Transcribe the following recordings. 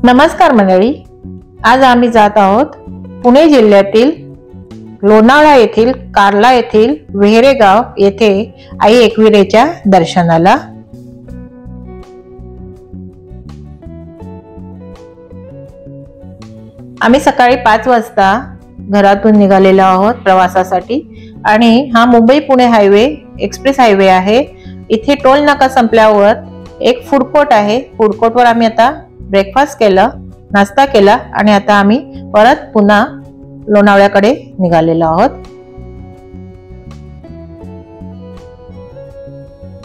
नमस्कार मंडळी, आज आम्ही जात आहोत पुणे जिल्ह्यातील लोणावळा येथील कार्ला येथील वेहरेगाव येथे आई एकविरेच्या दर्शनाला। आम्ही सकाळी 5 वाजता घरातून निघालेलो आहोत प्रवासासाठी आणि हा Mumbai Pune highway express highway आहे। इथे टोल नाका संपल्यावर एक फूड कोर्ट आहे। फूड कोर्ट वर आम्ही आता ब्रेकफास्ट केला, नाश्ता केला आणि आता आम्ही परत पुन्हा लोणावळ्याकडे निघालेलो आहोत।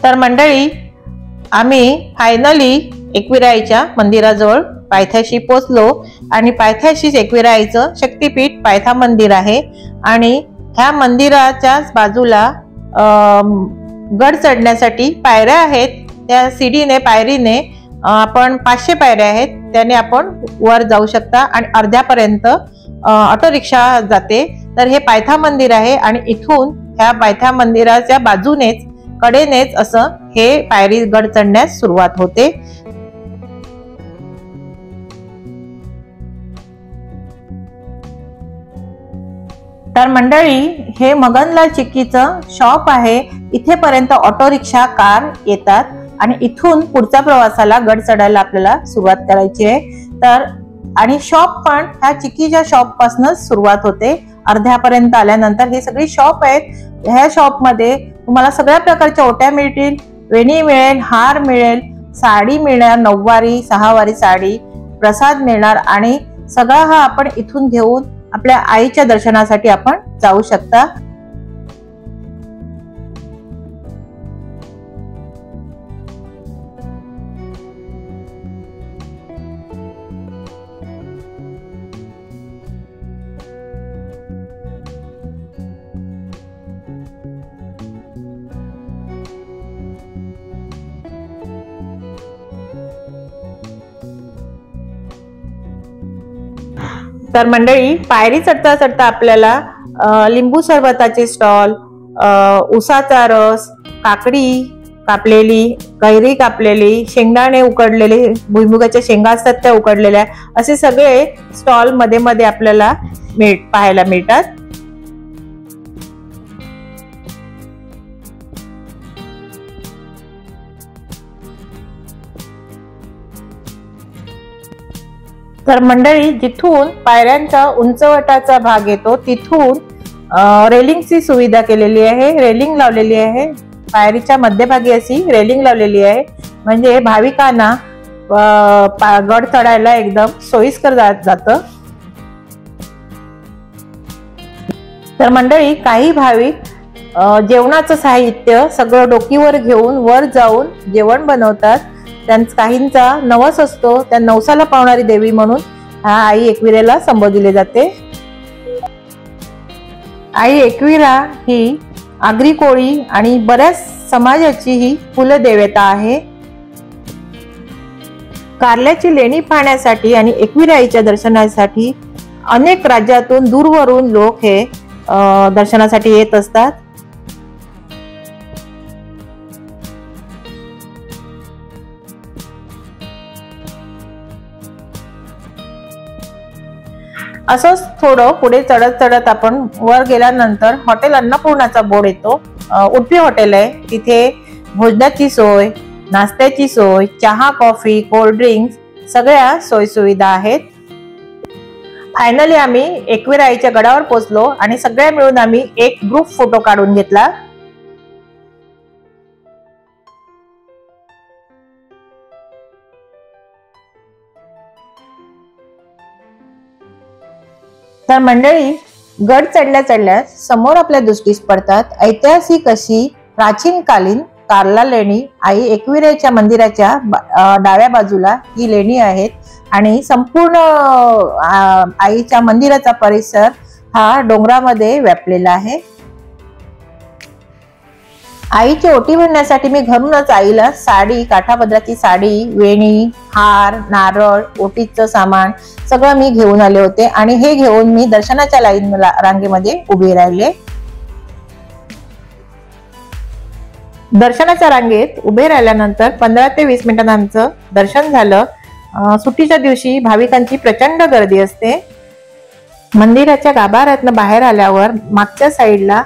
तर मंडळी, आम्ही फायनली एकविराईच्या मंदिराजवळ पायथ्याशी पोचलो आणि पायथ्याशीच एकविराईचं शक्तीपीठ पायथा मंदिर आहे आणि ह्या मंदिराच्याच बाजूला गड चढण्यासाठी पायऱ्या आहेत। त्या सीडीने पायरीने आपण 500 पायऱ्या आहेत, त्याने आपण वर जाऊ शकता आणि अर्ध्यापर्यंत ऑटो रिक्षा जाते। तर हे पायथा मंदिर आहे आणि इथून ह्या पायथा मंदिराच्या बाजूनेच कडेनेच असं हे पायरी गड चढण्यास सुरुवात होते। तर मंडळी, हे मगनलाल चिक्कीचं शॉप आहे। इथे पर्यंत ऑटो रिक्षा कार येतात आणि इथून पुढच्या प्रवासाला गड चढायला आपल्याला सुरुवात करायची आहे। तर आणि शॉप पण ह्या चिक्कीच्या शॉप पासूनच सुरुवात होते। अर्ध्यापर्यंत आल्यानंतर हे सगळी शॉप आहेत। ह्या शॉप मध्ये तुम्हाला सगळ्या प्रकारच्या ओट्या मिळतील, वेणी मिळेल, हार मिळेल, साडी मिळणार, 9 वारी 6 वारी साडी, प्रसाद मिळणार आणि सगळा हा आपण इथून घेऊन आपल्या आईच्या दर्शनासाठी आपण जाऊ शकता। तर मंडळी, पायरी चढता चढता आपल्याला लिंबू सरबताचे स्टॉल, उसाचा रस, काकडी कापलेली, कैरी कापलेली, शेंगदाणे उकडलेले, भुईमुगाच्या शेंगा असतात त्या उकडलेल्या, असे सगळे स्टॉल मध्ये मध्ये आपल्याला पाहायला मिळतात। तर मंडळी, जिथून पायऱ्यांचा उंचवटाचा भाग येतो तिथून रेलिंगची सुविधा केलेली आहे, रेलिंग लावलेली आहे। पायरीच्या मध्यभागी अशी रेलिंग लावलेली आहे, म्हणजे भाविकांना गड चढायला एकदम सोयीस्कर जातं। तर मंडळी, काही भाविक जेवणाचं साहित्य सगळं डोकीवर घेऊन वर जाऊन जेवण बनवतात। काहींचा नवस असतो, त्या नवसाला पावणारी देवी म्हणून हा आई एकविरेला संबोधले जाते। आई एकविरा ही आगरी कोळी आणि बऱ्याच समाजाची ही कुलदेवता आहे। कार्ल्याची लेणी पाहण्यासाठी आणि एकविराईच्या दर्शनासाठी अनेक राज्यातून दूरवरून लोक हे दर्शनासाठी येत असतात। असंच थोडं पुढे चढत चढत आपण वर गेल्यानंतर हॉटेल अन्नपूर्णाचा बोर्ड येतो। उडपी हॉटेल आहे, तिथे भोजनाची सोय, नाश्त्याची सोय, चहा, कॉफी, कोल्ड ड्रिंक्स सगळ्या सोयी सुविधा आहेत। फायनली आम्ही एकविराईच्या गडावर पोहोचलो आणि सगळ्या मिळून आम्ही एक ग्रुप फोटो काढून घेतला। तर मंडळी, गड चढल्या चढल्या समोर आपल्या दृष्टीस पडतात ऐतिहासिक अशी प्राचीन कालीन कार्ला लेणी। आई एकविरेच्या मंदिराच्या डाव्या बाजूला ही लेणी आहेत आणि संपूर्ण आईच्या मंदिराचा परिसर हा डोंगरामध्ये व्यापलेला आहे। आईची ओटी भरण्यासाठी मी घरूनच आईला साडी, काठापदराची साडी, वेणी, हार, नारळ, ओटीचं सामान सगळं मी घेऊन आले होते आणि हे घेऊन मी दर्शनाच्या रांगेमध्ये उभे राहिले। दर्शनाच्या रांगेत उभे राहिल्यानंतर 15 ते 20 मिनिटांत आमचं दर्शन झालं। सुट्टीच्या दिवशी भाविकांची प्रचंड गर्दी असते। मंदिराच्या गाभाऱ्यातनं बाहेर आल्यावर मागच्या साईडला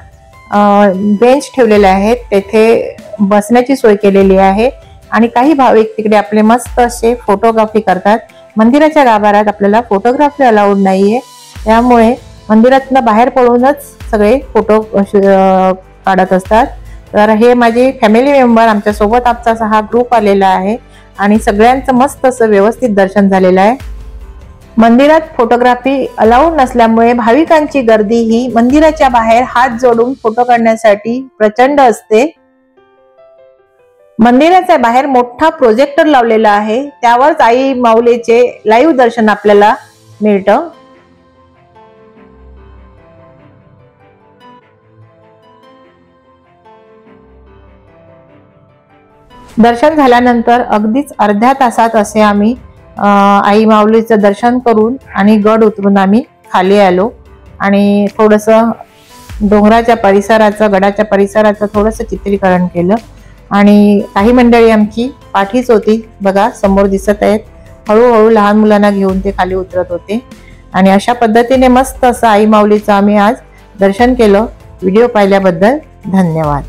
बेंच ठेवलेले आहेत, तेथे बसण्याची सोय केलेली आहे आणि काही भाविक तिकडे आपले मस्त असे फोटोग्राफी करतात। मंदिराच्या गाभाऱ्यात आपल्याला फोटोग्राफी अलाउड नाहीये, त्यामुळे मंदिरातनं बाहेर पडूनच सगळे फोटो काढत असतात। तर हे माझे फॅमिली मेंबर आमच्या सोबत आमचा हा ग्रुप आलेला आहे आणि सगळ्यांचं मस्त असं व्यवस्थित दर्शन झालेलं आहे। मंदिरात फोटोग्राफी अलाउड नसल्यामुळे भाविकांची गर्दी ही मंदिराच्या बाहेर हात जोडून फोटो काढण्यासाठी प्रचंड असते। मंदिराच्या बाहेर मोठा प्रोजेक्टर लावलेला आहे, त्यावरच आई माऊलीचे लाईव्ह दर्शन आपल्याला मिळतं। दर्शन झाल्यानंतर अगदीच अर्ध्या तासात असे आम्ही आई माऊलीचं दर्शन करून आणि गड उतरून आम्ही खाली आलो आणि थोडंसं डोंगराच्या परिसराचं, गडाच्या परिसराचं थोडंसं चित्रीकरण केलं आणि काही मंडळी आमची पाठीच होती, बघा समोर दिसत आहेत, हळूहळू लहान मुलांना घेऊन ते खाली उतरत होते आणि अशा पद्धतीने मस्त असं आई माऊलीचं आम्ही आज दर्शन केलं। व्हिडिओ पाहिल्याबद्दल धन्यवाद।